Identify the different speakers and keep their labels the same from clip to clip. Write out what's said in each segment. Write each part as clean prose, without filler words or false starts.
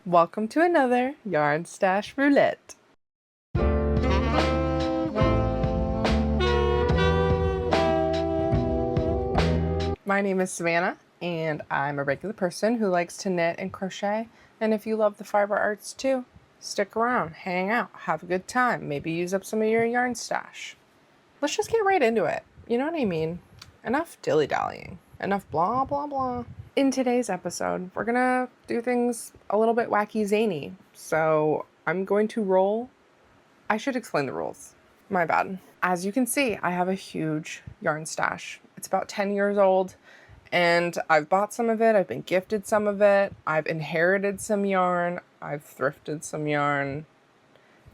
Speaker 1: Welcome to another Yarn Stash Roulette. My name is Savannah, and I'm a regular person who likes to knit and crochet. And if you love the fiber arts too, stick around, hang out, have a good time, maybe use up some of your yarn stash. Let's just get right into it. You know what I mean? Enough dilly-dallying. Enough blah, blah, blah. In today's episode, we're gonna do things a little bit wacky zany. So I'm going to roll. I should explain the rules. My bad. As you can see, I have a huge yarn stash. It's about 10 years old, and I've bought some of it. I've been gifted some of it. I've inherited some yarn. I've thrifted some yarn.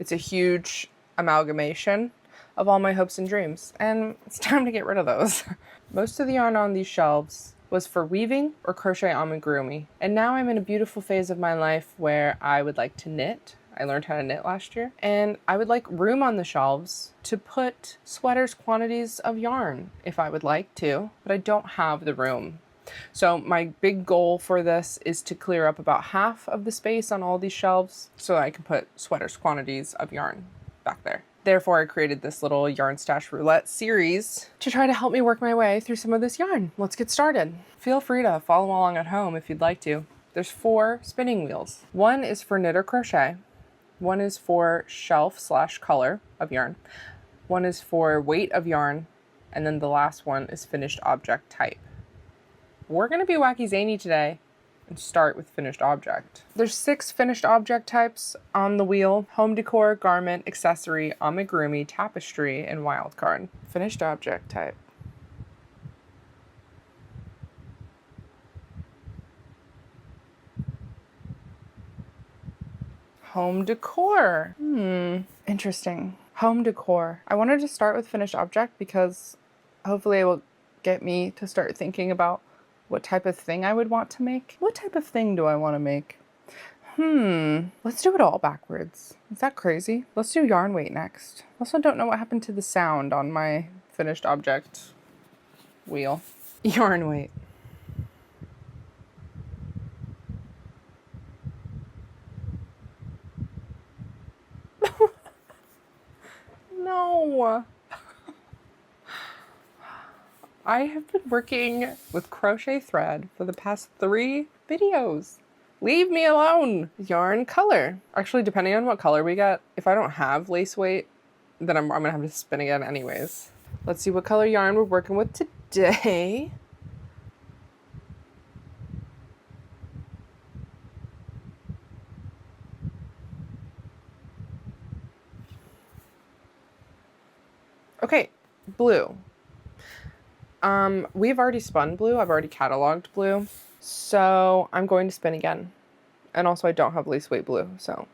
Speaker 1: It's a huge amalgamation of all my hopes and dreams, and it's time to get rid of those. Most of the yarn on these shelves was for weaving or crochet amigurumi, and now I'm in a beautiful phase of my life where I would like to knit. I learned how to knit last year, and I would like room on the shelves to put sweaters quantities of yarn if I would like to, but I don't have the room. So my big goal for this is to clear up about half of the space on all these shelves so I can put sweaters quantities of yarn back there. Therefore, I created this little Yarn Stash Roulette series to try to help me work my way through some of this yarn. Let's get started. Feel free to follow along at home if you'd like to. There's 4 spinning wheels. One is for knit or crochet. One is for shelf/color of yarn. One is for weight of yarn. And then the last one is finished object type. We're going to be wacky zany today and start with finished object. There's 6 finished object types on the wheel: home decor, garment, accessory, amigurumi, tapestry, and wildcard. Finished object type. Home decor. Interesting. Home decor. I wanted to start with finished object because hopefully it will get me to start thinking about what type of thing I would want to make. What type of thing do I want to make? Let's do it all backwards. Is that crazy? Let's do yarn weight next. Also don't know what happened to the sound on my finished object wheel. Yarn weight. No. I have been working with crochet thread for the past 3 videos. Leave me alone. Yarn color. Actually, depending on what color we get, if I don't have lace weight, then I'm gonna have to spin again anyways. Let's see what color yarn we're working with today. Okay, blue. We've already spun blue. I've already cataloged blue. So I'm going to spin again. And also I don't have lace weight blue, so.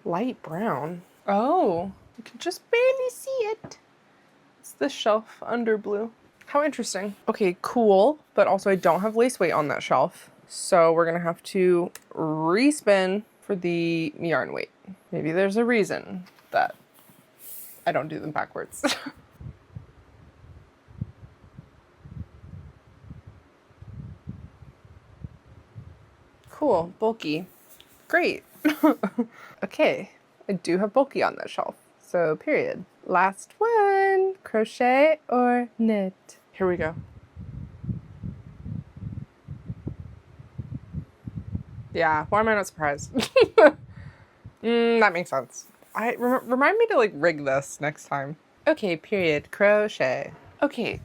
Speaker 1: Light brown. Oh, you can just barely see it. It's the shelf under blue. How interesting. Okay, cool. But also I don't have lace weight on that shelf. So we're gonna have to respin for the yarn weight. Maybe there's a reason that I don't do them backwards. Cool, bulky. Great. Okay, I do have bulky on that shelf. So period. Last one, crochet or knit. Here we go. Yeah, why am I not surprised? That makes sense. Remind me to like rig this next time. Okay, period. Crochet. Okay,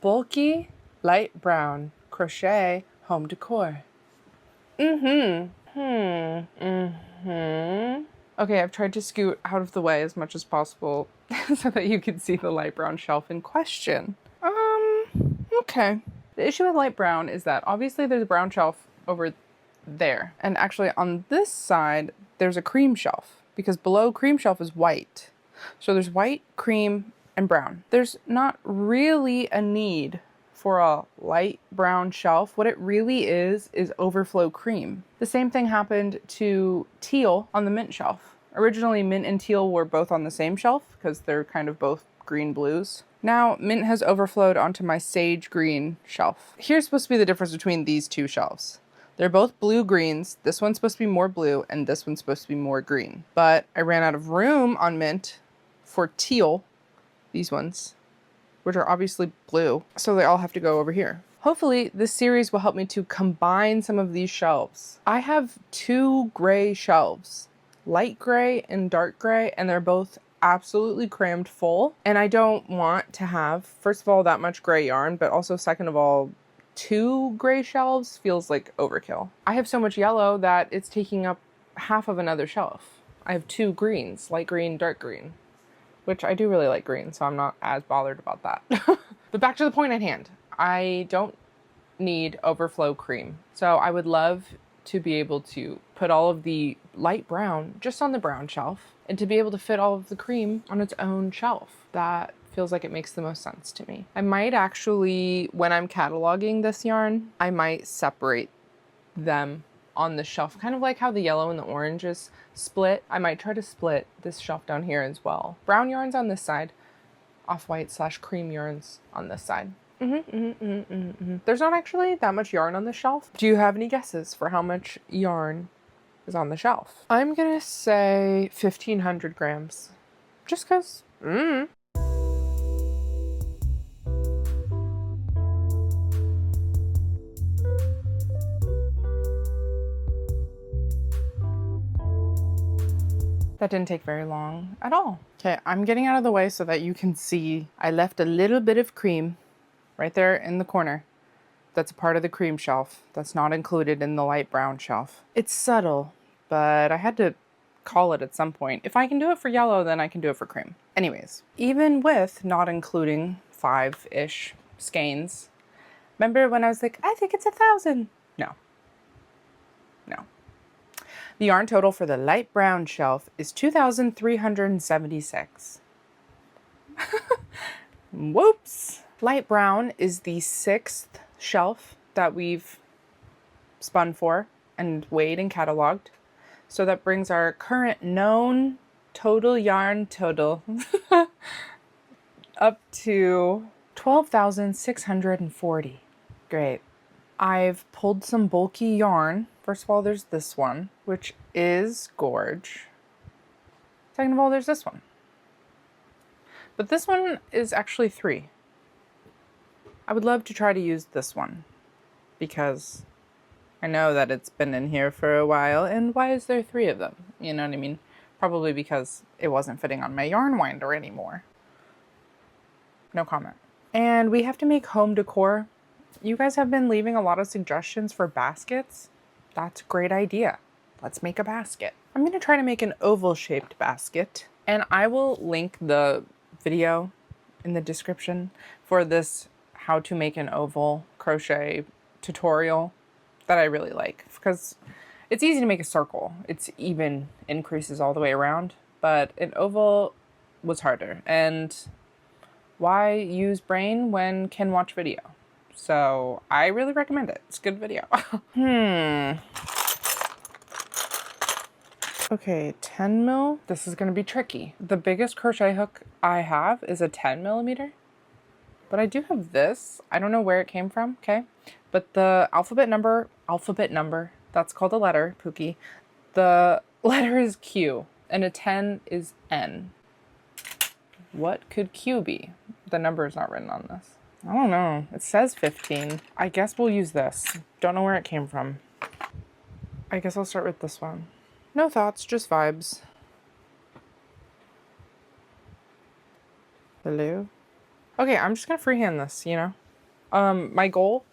Speaker 1: bulky, light brown, crochet, home decor. Okay, I've tried to scoot out of the way as much as possible so that you can see the light brown shelf in question. Okay. The issue with light brown is that obviously there's a brown shelf over there. And actually on this side, there's a cream shelf because below cream shelf is white. So there's white, cream, and brown. There's not really a need for a light brown shelf. What it really is overflow cream. The same thing happened to teal on the mint shelf. Originally, mint and teal were both on the same shelf because they're kind of both green blues. Now mint has overflowed onto my sage green shelf. Here's supposed to be the difference between these two shelves. They're both blue greens. This one's supposed to be more blue and this one's supposed to be more green. But I ran out of room on mint for teal, these ones, which are obviously blue. So they all have to go over here. Hopefully this series will help me to combine some of these shelves. I have 2 gray shelves, light gray and dark gray, and they're both absolutely crammed full. And I don't want to have, first of all, that much gray yarn, but also second of all, 2 gray shelves feels like overkill. I have so much yellow that it's taking up half of another shelf. I have 2 greens, light green, dark green, which I do really like green, so I'm not as bothered about that. But back to the point at hand. I don't need overflow cream. So I would love to be able to put all of the light brown just on the brown shelf and to be able to fit all of the cream on its own shelf. That feels like it makes the most sense to me. I might actually, when I'm cataloging this yarn, I might separate them on the shelf, kind of like how the yellow and the orange is split. I might try to split this shelf down here as well. Brown yarns on this side, off-white / cream yarns on this side. There's not actually that much yarn on the shelf. Do you have any guesses for how much yarn is on the shelf? I'm gonna say 1,500 grams, just cause. That didn't take very long at all. Okay, I'm getting out of the way so that you can see I left a little bit of cream right there in the corner. That's a part of the cream shelf. That's not included in the light brown shelf. It's subtle, but I had to call it at some point. If I can do it for yellow, then I can do it for cream. Anyways, even with not including 5-ish skeins, remember when I was like, I think it's 1,000? No. The yarn total for the light brown shelf is 2,376. Whoops. Light brown is the 6th shelf that we've spun for and weighed and cataloged. So that brings our current known total yarn total up to 12,640. Great. I've pulled some bulky yarn. First of all, there's this one, which is gorge. Second of all, there's this one. But this one is actually 3. I would love to try to use this one because I know that it's been in here for a while, and why is there 3 of them? You know what I mean? Probably because it wasn't fitting on my yarn winder anymore. No comment. And we have to make home decor. You guys have been leaving a lot of suggestions for baskets. That's a great idea. Let's make a basket. I'm going to try to make an oval shaped basket, and I will link the video in the description for this how to make an oval crochet tutorial that I really like, because it's easy to make a circle. It's even increases all the way around, but an oval was harder. And why use brain when can watch video? So I really recommend it. It's a good video. Okay, 10 mil. This is going to be tricky. The biggest crochet hook I have is a 10 millimeter, but I do have this. I don't know where it came from. Okay. But the alphabet number, that's called a letter, Pookie. The letter is Q and a 10 is N. What could Q be? The number is not written on this. I don't know. It says 15. I guess we'll use this. Don't know where it came from. I guess I'll start with this one. No thoughts, just vibes. Hello? Okay, I'm just gonna freehand this, you know? My goal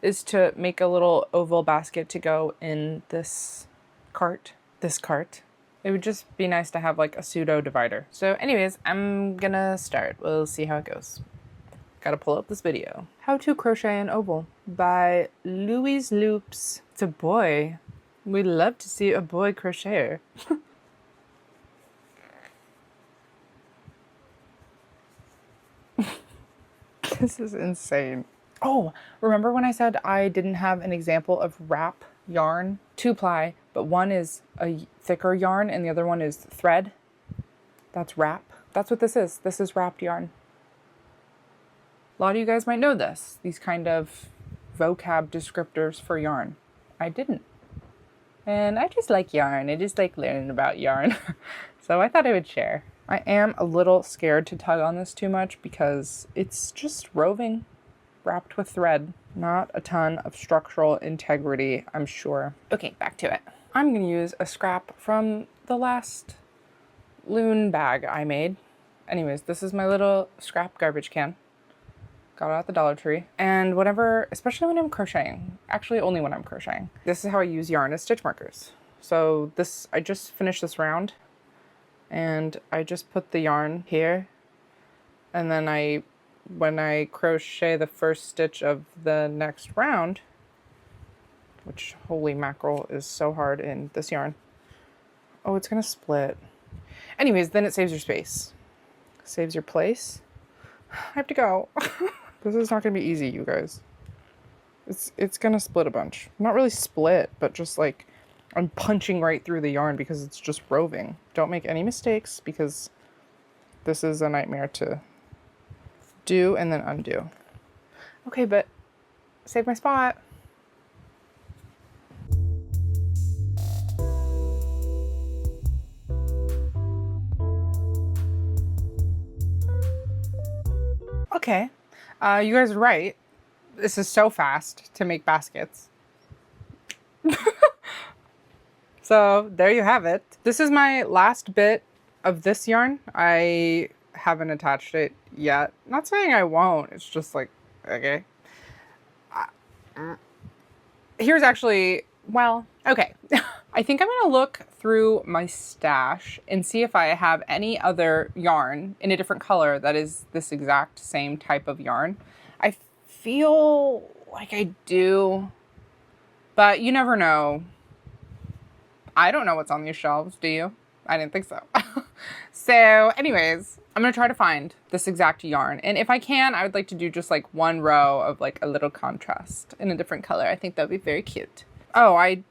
Speaker 1: is to make a little oval basket to go in this cart. It would just be nice to have like a pseudo divider. So anyways, I'm gonna start. We'll see how it goes. Gotta pull up this video. How to Crochet an Oval by Louise Loops. It's a boy. We love to see a boy crocheter. This is insane. Oh, remember when I said I didn't have an example of wrap yarn? 2-ply, but one is a thicker yarn and the other one is thread. That's wrap. That's what this is. This is wrapped yarn.
Speaker 2: A lot of you guys might know this, these kind of vocab descriptors for yarn. I didn't. And I just like yarn. I just like learning about yarn. So I thought I would share. I am a little scared to tug on this too much because it's just roving, wrapped with thread. Not a ton of structural integrity, I'm sure. Okay, back to it. I'm going to use a scrap from the last loom bag I made. Anyways, this is my little scrap garbage can. Got it at the Dollar Tree. And whenever, especially when I'm crocheting, actually only when I'm crocheting, this is how I use yarn as stitch markers. So this, I just finished this round and I just put the yarn here. And then when I crochet the first stitch of the next round, which holy mackerel is so hard in this yarn. Oh, it's gonna split. Anyways, then it saves your space. Saves your place. I have to go. This is not gonna be easy, you guys. It's gonna split a bunch. Not really split, but just like I'm punching right through the yarn because it's just roving. Don't make any mistakes because this is a nightmare to do and then undo. Okay, but save my spot. Okay, you guys are right. This is so fast to make baskets. So there you have it. This is my last bit of this yarn. I haven't attached it yet. Not saying I won't, it's just like, okay. Here's actually, well, okay. I think I'm gonna look through my stash and see if I have any other yarn in a different color that is this exact same type of yarn. I feel like I do, but you never know. I don't know what's on these shelves, do you? I didn't think so. So anyways, I'm gonna try to find this exact yarn. And if I can, I would like to do just like one row of like a little contrast in a different color. I think that'd be very cute. Oh, I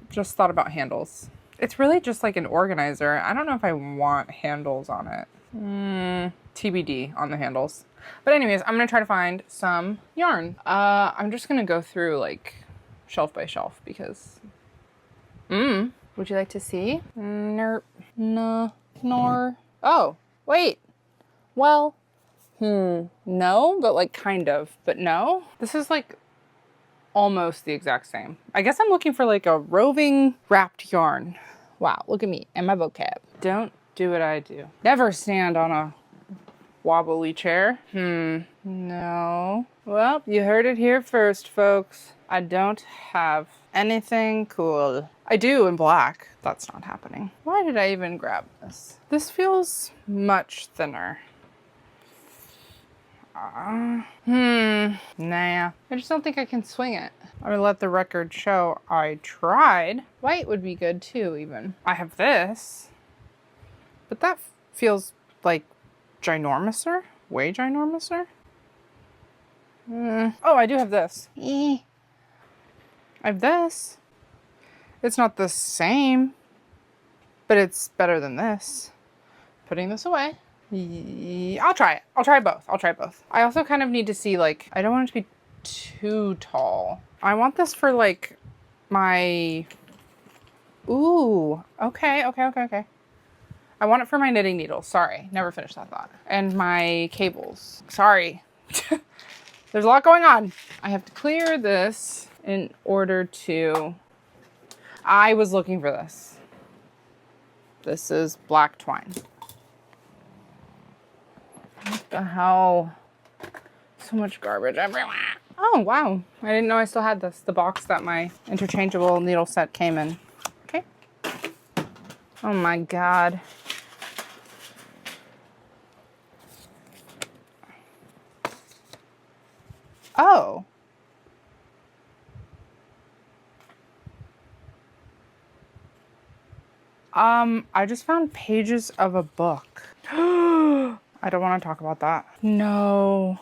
Speaker 2: just thought about handles. It's really just like an organizer. I don't know if I want handles on it. TBD on the handles. But anyways, I'm gonna try to find some yarn. I'm just gonna go through like shelf by shelf because would you like to see? Nerp. No. Nor. Oh, wait. Well, no, but like kind of, but no. This is like almost the exact same. I guess I'm looking for like a roving wrapped yarn. Wow, look at me and my vocab. Don't do what I do. Never stand on a wobbly chair. No. Well, you heard it here first, folks. I don't have anything cool. I do in black. That's not happening. Why did I even grab this? This feels much thinner. Nah. I just don't think I can swing it. I'm gonna let the record show I tried. White would be good too, even. I have this, but that feels like ginormouser. Way ginormouser. Oh, I do have this. I have this. It's not the same, but it's better than this. Putting this away. I'll try it. I'll try both. I'll try both. I also kind of need to see, like, I don't want it to be too tall. I want this for, like, my... Ooh. Okay. I want it for my knitting needles. Sorry. Never finished that thought. And my cables. Sorry. There's a lot going on. I have to clear this in order to... I was looking for this. This is black twine. What the hell? So much garbage everywhere. Oh, wow. I didn't know I still had this. The box that my interchangeable needle set came in. Okay. Oh my God. Oh. I just found pages of a book. I don't want to talk about that. No.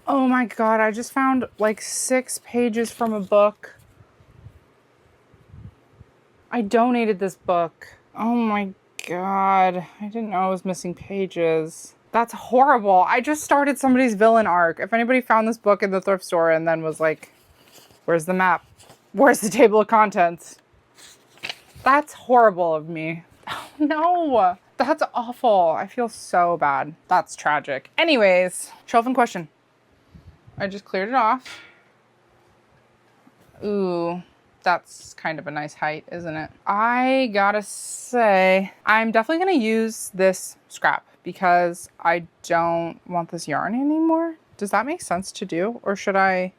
Speaker 2: Oh my God, I just found like 6 pages from a book. I donated this book. Oh my God, I didn't know I was missing pages. That's horrible. I just started somebody's villain arc. If anybody found this book in the thrift store and then was like, where's the map? Where's the table of contents? That's horrible of me. Oh, no, that's awful. I feel so bad. That's tragic. Anyways, shelf in question. I just cleared it off. Ooh, that's kind of a nice height, isn't it? I gotta say, I'm definitely gonna use this scrap because I don't want this yarn anymore. Does that make sense to do? Or should I?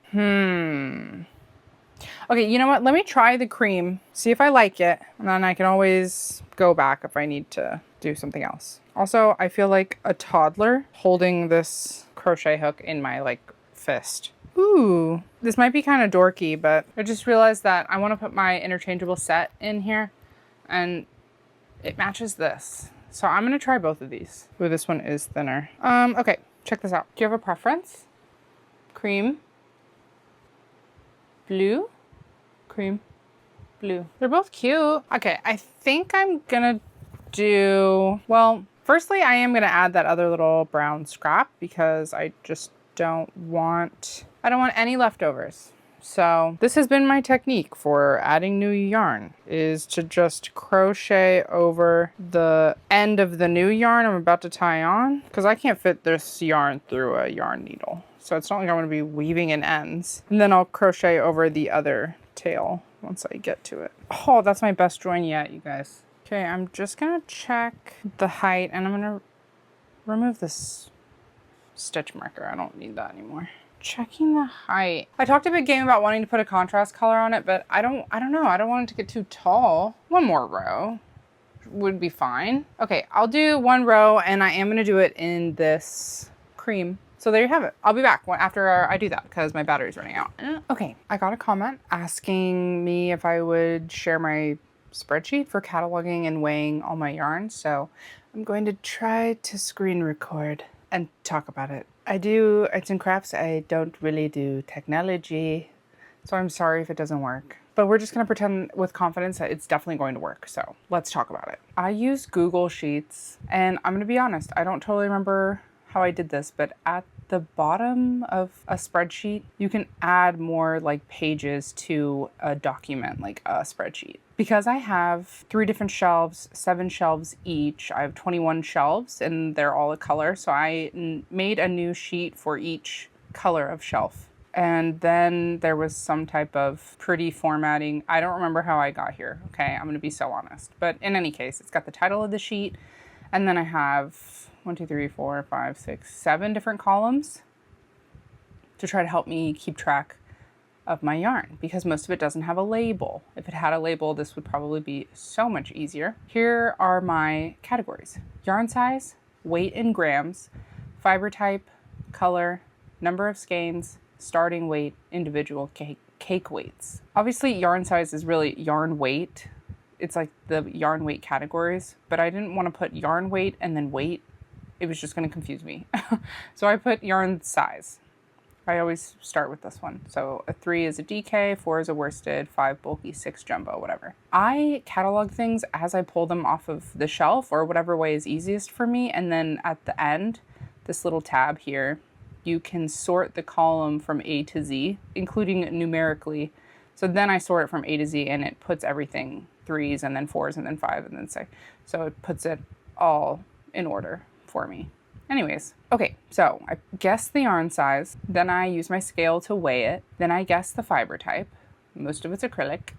Speaker 2: Okay, you know what? Let me try the cream, see if I like it, and then I can always go back if I need to do something else. Also, I feel like a toddler holding this crochet hook in my like fist. Ooh, this might be kind of dorky, but I just realized that I want to put my interchangeable set in here and it matches this. So I'm going to try both of these. Ooh, this one is thinner. Okay, check this out. Do you have a preference? Cream, blue, cream, blue. They're both cute. Okay, I think I'm gonna do, well, firstly, I am gonna add that other little brown scrap because I just don't want any leftovers. So this has been my technique for adding new yarn, is to just crochet over the end of the new yarn I'm about to tie on, because I can't fit this yarn through a yarn needle. So it's not like I'm going to be weaving in ends. And then I'll crochet over the other tail once I get to it. Oh, that's my best join yet, you guys. Okay, I'm just going to check the height and I'm going to remove this stitch marker. I don't need that anymore. Checking the height. I talked a big game about wanting to put a contrast color on it, but I don't know. I don't want it to get too tall. One more row would be fine. Okay, I'll do one row and I am going to do it in this cream. So there you have it. I'll be back after I do that because my battery's running out. Okay, I got a comment asking me if I would share my spreadsheet for cataloging and weighing all my yarn. So I'm going to try to screen record and talk about it. I do arts and crafts. I don't really do technology. So I'm sorry if it doesn't work. But we're just going to pretend with confidence that it's definitely going to work. So let's talk about it. I use Google Sheets and I'm going to be honest, I don't totally remember how I did this, but at the bottom of a spreadsheet, you can add more like pages to a document, like a spreadsheet. Because I have 3 different shelves, 7 shelves each, I have 21 shelves and they're all a color. So I made a new sheet for each color of shelf. And then there was some type of pretty formatting. I don't remember how I got here. Okay, I'm gonna be so honest. But in any case, it's got the title of the sheet. And then I have 1, 2, 3, 4, 5, 6, 7 different columns to try to help me keep track of my yarn because most of it doesn't have a label. If it had a label, this would probably be so much easier. Here are my categories: yarn size, weight in grams, fiber type, color, number of skeins, starting weight, individual cake weights. Obviously, yarn size is really yarn weight. It's like the yarn weight categories, but I didn't want to put yarn weight and then weight. It was just going to confuse me. So I put yarn size. I always start with this one. So a 3 is a DK, 4 is a worsted, 5 bulky, 6 jumbo, whatever. I catalog things as I pull them off of the shelf or whatever way is easiest for me. And then at the end, this little tab here, you can sort the column from A to Z, including numerically. So then I sort it from A to Z and it puts everything 3s and then 4s and then 5 and then 6. So it puts it all in order for me. Anyways, okay, so I guess the yarn size, then I use my scale to weigh it, then I guess the fiber type. Most of it's acrylic.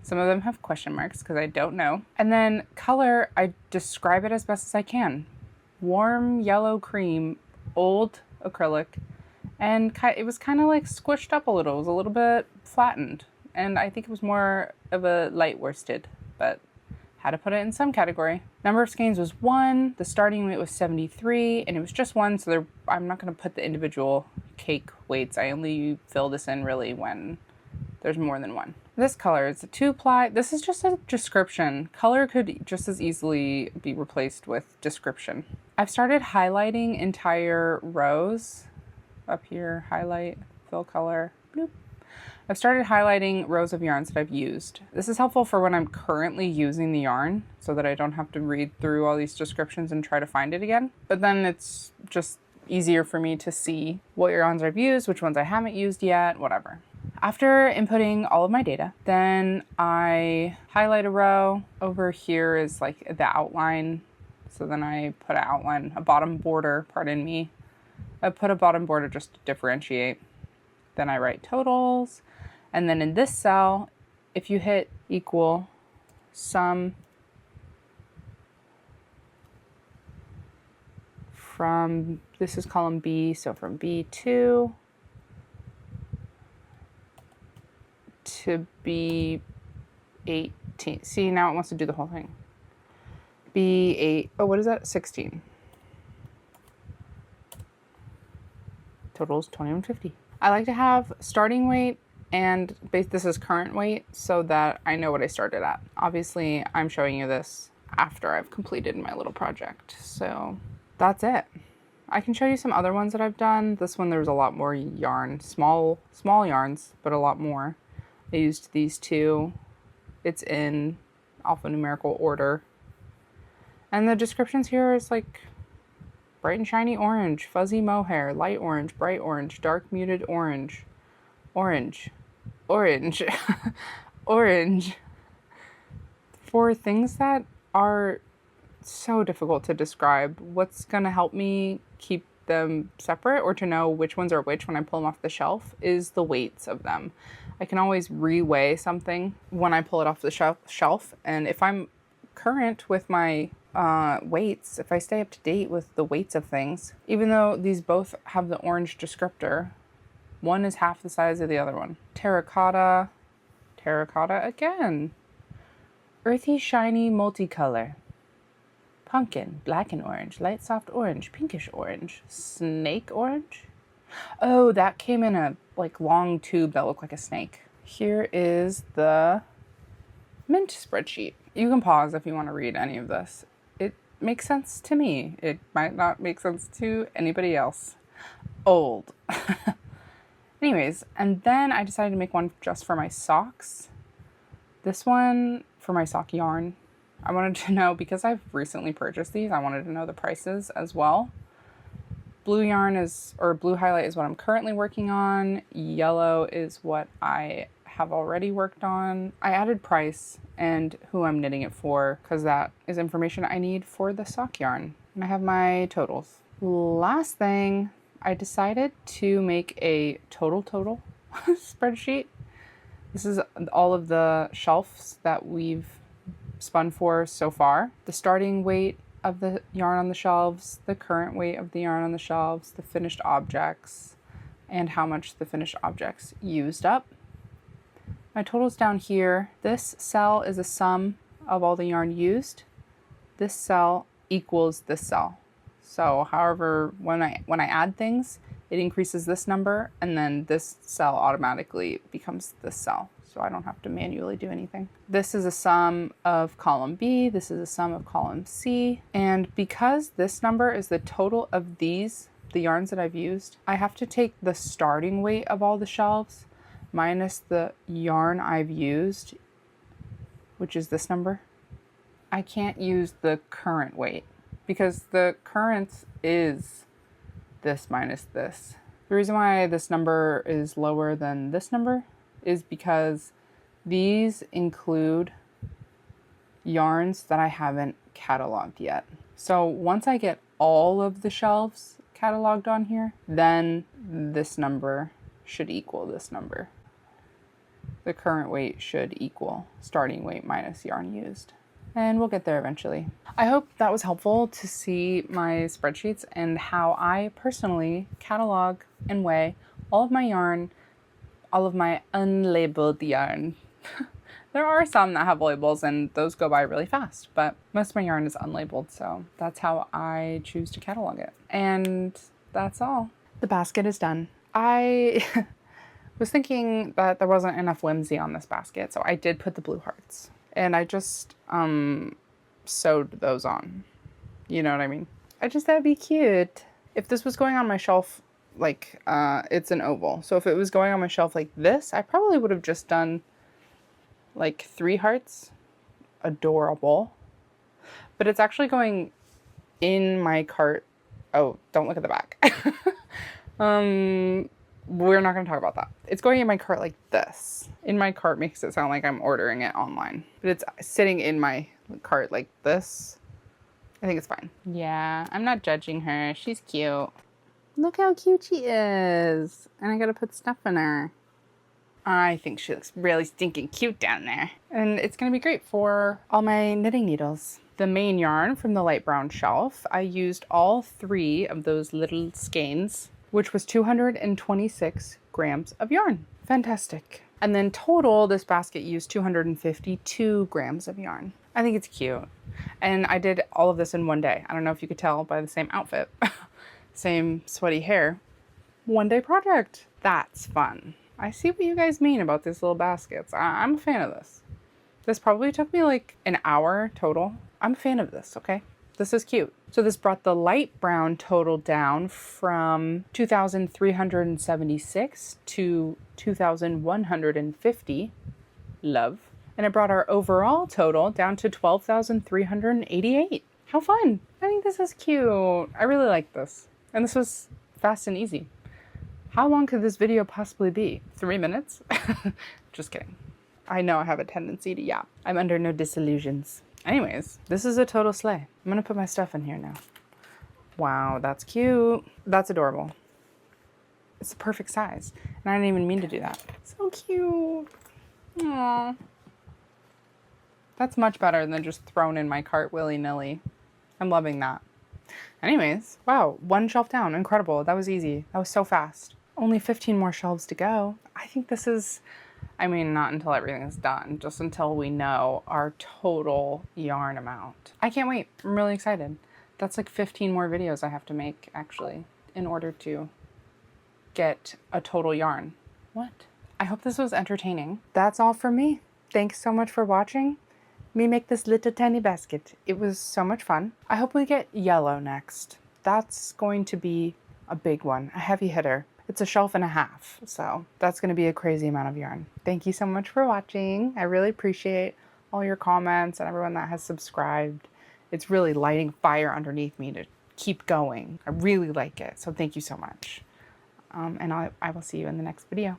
Speaker 2: Some of them have question marks because I don't know. And then color, I describe it as best as I can. Warm yellow cream, old acrylic, and it was kind of like squished up a little. It was a little bit flattened, and I think it was more of a light worsted, but had to put it in some category. Number of skeins was 1, the starting weight was 73, and it was just 1, so I'm not going to put the individual cake weights. I only fill this in really when there's more than 1. This color is a 2-ply. This is just a description. Color could just as easily be replaced with description. I've started highlighting entire rows. Up here, highlight, fill color, bloop. I've started highlighting rows of yarns that I've used. This is helpful for when I'm currently using the yarn so that I don't have to read through all these descriptions and try to find it again. But then it's just easier for me to see what yarns I've used, which ones I haven't used yet, whatever. After inputting all of my data, then I highlight a row. Over here is like the outline. So then I put an outline, a bottom border, pardon me. I put a bottom border just to differentiate. Then I write totals. And then in this cell, if you hit equal sum from, this is column B, so from B2 to B18. See, now it wants to do the whole thing. B8, oh, what is that? 16. Total is 2150. I like to have starting weight and this is current weight so that I know what I started at. Obviously, I'm showing you this after I've completed my little project. So that's it. I can show you some other ones that I've done. This one, there's a lot more yarn, small yarns, but a lot more. I used these two. It's in alphanumerical order. And the descriptions here is like bright and shiny orange, fuzzy mohair, light orange, bright orange, dark muted orange, orange, orange, orange. For things that are so difficult to describe, what's gonna help me keep them separate or to know which ones are which when I pull them off the shelf is the weights of them. I can always reweigh something when I pull it off the shelf, and if I'm current with my weights, if I stay up to date with the weights of things, even though these both have the orange descriptor, one is half the size of the other one. Terracotta again. Earthy, shiny, multicolor. Pumpkin, black and orange, light soft orange, pinkish orange, snake orange. Oh, that came in a like long tube that looked like a snake. Here is the mint spreadsheet. You can pause if you want to read any of this. It makes sense to me. It might not make sense to anybody else. Old. Anyways, and then I decided to make one just for my socks. This one for my sock yarn. I wanted to know, because I've recently purchased these, I wanted to know the prices as well. Blue yarn blue highlight is what I'm currently working on. Yellow is what I have already worked on. I added price and who I'm knitting it for because that is information I need for the sock yarn. And I have my totals. Last thing, I decided to make a total spreadsheet. This is all of the shelves that we've spun for so far. The starting weight of the yarn on the shelves, the current weight of the yarn on the shelves, the finished objects, and how much the finished objects used up. My totals down here. This cell is a sum of all the yarn used. This cell equals this cell. So however, when I add things, it increases this number, and then this cell automatically becomes this cell. So I don't have to manually do anything. This is a sum of column B, this is a sum of column C, and because this number is the total of these, the yarns that I've used, I have to take the starting weight of all the shelves minus the yarn I've used, which is this number. I can't use the current weight because the current is this minus this. The reason why this number is lower than this number is because these include yarns that I haven't cataloged yet. So once I get all of the shelves cataloged on here, then this number should equal this number. The current weight should equal starting weight minus yarn used. And we'll get there eventually. I hope that was helpful to see my spreadsheets and how I personally catalog and weigh all of my yarn, all of my unlabeled yarn. There are some that have labels and those go by really fast, but most of my yarn is unlabeled, so that's how I choose to catalog it. And that's all. The basket is done. I was thinking that there wasn't enough whimsy on this basket, so I did put the blue hearts. And I just sewed those on. You know what I mean? I just thought it'd be cute. If this was going on my shelf like it's an oval. So if it was going on my shelf like this, I probably would have just done like 3 hearts. Adorable. But it's actually going in my cart. Oh, don't look at the back. We're not going to talk about that. It's going in my cart like this. In my cart makes it sound like I'm ordering it online, but it's sitting in my cart like this. I think it's fine. Yeah, I'm not judging her. She's cute. Look how cute she is. And I got to put stuff in her. I think she looks really stinking cute down there. And it's going to be great for all my knitting needles. The main yarn from the light brown shelf, I used all 3 of those little skeins, which was 226 grams of yarn. Fantastic. And then total, this basket used 252 grams of yarn. I think it's cute. And I did all of this in one day. I don't know if you could tell by the same outfit. Same sweaty hair. One day project. That's fun. I see what you guys mean about these little baskets. I'm a fan of this. This probably took me like an hour total. I'm a fan of this, okay? This is cute. So this brought the light brown total down from 2,376 to 2,150. Love. And it brought our overall total down to 12,388. How fun. I think this is cute. I really like this. And this was fast and easy. How long could this video possibly be? 3 minutes? Just kidding. I know I have a tendency to yap. I'm under no disillusions. Anyways, this is a total slay. I'm gonna put my stuff in here now. Wow, that's cute. That's adorable. It's the perfect size. And I didn't even mean to do that. So cute. Aww. That's much better than just thrown in my cart willy-nilly. I'm loving that. Anyways, wow, 1 shelf down. Incredible. That was easy. That was so fast. Only 15 more shelves to go. I think this is, I mean, not until everything is done, just until we know our total yarn amount. I can't wait. I'm really excited. That's like 15 more videos I have to make, actually, in order to get a total yarn. What? I hope this was entertaining. That's all from me. Thanks so much for watching me make this little tiny basket. It was so much fun. I hope we get yellow next. That's going to be a big one, a heavy hitter. It's a shelf and a half, so that's going to be a crazy amount of yarn. Thank you so much for watching. I really appreciate all your comments and everyone that has subscribed. It's really lighting fire underneath me to keep going. I really like it, so thank you so much. And I will see you in the next video.